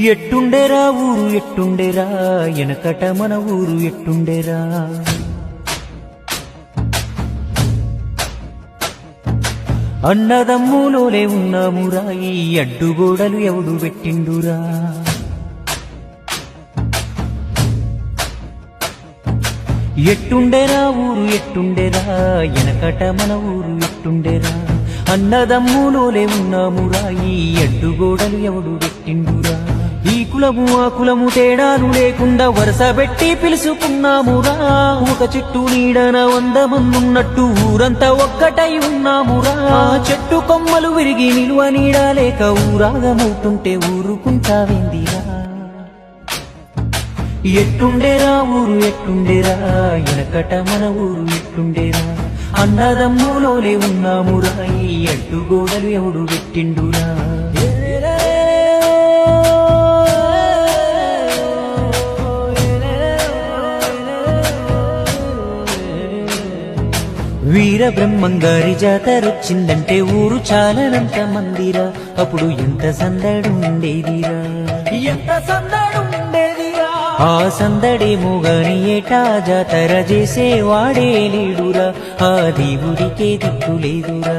ఎట్టుండేరా ఊరు ఎట్టుండేరా ఎనకట మన ఊరు ఎట్టుండేరా అన్నదమ్ములోనే ఉన్నామురా ఈ అడ్డుగోడలు ఎవడు పెట్టిండురా ఎట్టుండేరా ఊరు ఎట్టుండేరా ఎనకట మన ఊరు ఎట్టుండేరా అన్నదమ్ములోనే ఉన్నామురా ఈ అడ్డుగోడలు ఎవడు పెట్టిండురా ఈ కులము ఆ కులము తేడాలు లేకుండా వరుస పెట్టి పిలుసుకున్నామురా ఒక చెట్టు నీడన 100 మందున్నట్టు ఊరంతా ఒక్కటై ఉన్నామురా చెట్టు కొమ్మలు విరిగి నిలువ నీడ లేక ఊరాగమవుతుంటే ఊరుకుంటావేందిరా ఎట్టుండేరా ఊరు ఎట్టుండేరా ఎనకట మన ఊరు ఎట్టుండేరా అన్నదమ్ములోనే ఉన్నామురా ఈ అడ్డుగోడలు ఎవడు పెట్టిండురా వీర బ్రహ్మంగారి జాతరొచ్చిందంటే ఊరు చాలనంత మందిరా అప్పుడు ఎంత సందడు ఉండేదిరా ఎంత సందడు ఉండేదిరా ఆ సందడేమో గాని ఏటా జాతర చేసేవాడే లేడురా ఆ దేవుడికే దిక్కులేదురా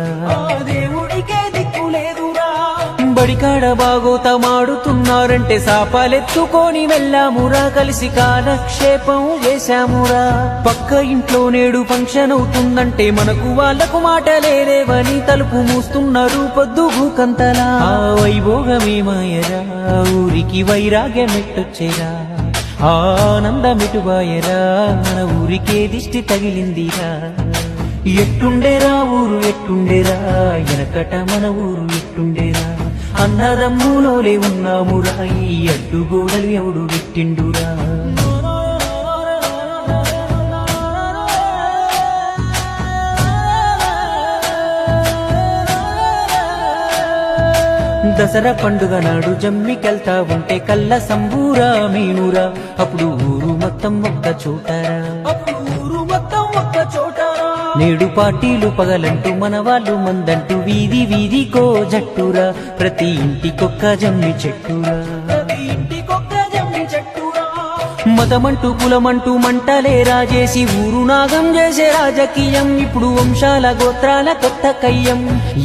బడికాడ బాగోతమాడుతున్నారంటే సాపాలెత్తుకొని వెళ్ళామురా కలిసి కాలక్షేపం చేశామురా పక్క ఇంట్లో నేడు ఫంక్షన్ అవుతుందంటే మనకు వాళ్లకు మాటలేవని తలుపు మూస్తున్నారు పొద్దుగుకంతలా ఆ వైభోగమేమాయరా ఊరికి వైరాగ్యమెట్టొచ్చేరా ఆనందమిటుబాయరా మన ఊరికే దిష్టి తగిలిందిరా ఎట్టుండేరా ఊరు ఎట్టుండేరా ఎనకట మన ఊరు ఎట్టుండేరా అన్నదమ్ములోనే ఉన్నామురా ఈ అడ్డుగోడలు ఎవడు పెట్టిండురా దసరా పండుగ నాడు జమ్మికెళ్తా ఉంటే కళ్ళ సంబూరా మీనురా అప్పుడు ఊరు మొత్తం ఒక్క చోటరా నేడు పార్టీలు పగలంటూ మన వాళ్ళు మందంటూ వీధి వీధికో జట్టురా ప్రతి ఇంటికొక్క జమ్మి చెట్టురా మతమంటూ కులమంటూ మంటలే రాజేసి ఊరు నాగం చేసే రాజకీయం ఇప్పుడు వంశాల గోత్రాల కొత్త కయ్యం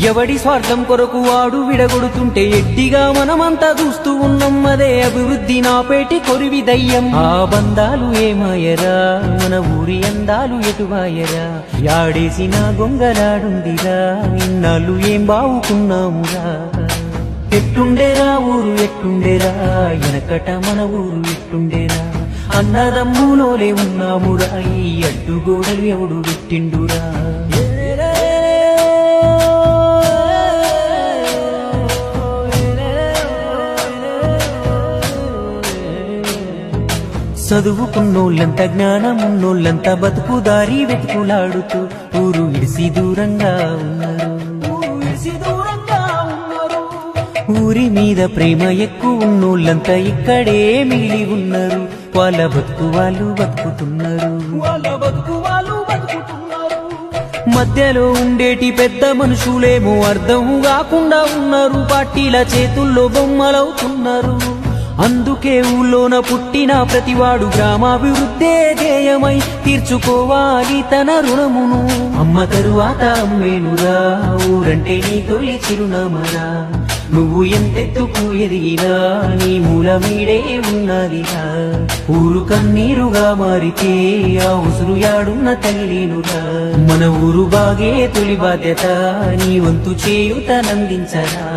ఎవడి స్వార్థం కొరకు వాడు విడగొడుతుంటే ఎడ్డిగా మనమంతా చూస్తూ ఉన్నాం అదే అభివృద్ధి నాపేటి కొరివి దయ్యం ఆ బంధాలు ఏమాయరా మన ఊరి అందాలు ఎటువాయరా యాడేసిన గొంగలాడుందిరా ఇన్నాళ్ళు ఏం బావుకున్నామురా ఎట్టుండేరా ఊరు ఎట్టుండేరా ఎనకట మన ఊరు ఎట్టుండేరా అన్నదమ్ములోనే ఉన్నామురా ఈ అడ్డుగోడలు ఎవడు పెట్టిండురా చదువుకున్నోళ్ళంతా జ్ఞానమున్నోళ్ళంతా బతుకుదారి వెతుకులాడుతూ ఊరు ఇడిసి దూరంగా ఉన్నారు ఊరి మీద ప్రేమ ఎక్కువ ఉన్నోళ్ళంతా ఇక్కడే మిగిలి ఉన్నారు వాళ్ళ బతుకు వాళ్ళు బతుకుతున్నారు మధ్యలో ఉండేటి పెద్ద మనుషులేమో అర్థం కాకుండా ఉన్నారు పార్టీల చేతుల్లో బొమ్మలవుతున్నారు అందుకే ఊళ్ళోన పుట్టిన ప్రతివాడు గ్రామాభివృద్ధే ధ్యేయమై తీర్చుకోవాలి తన రుణమును అమ్మ తరువాత అమ్మేనురా ఊరంటే నీ తొలి చిరునామరా నువ్వు ఎంతెత్తుకు ఎదిగినా నీ మూలమీడే ఉన్నదిరా ఊరు కన్నీరుగా మారితే ఆ ఉసురు యాడున్న తల్లినురా మన ఊరు బాగే తొలి బాధ్యత నీ వంతు చేయుతనందించరా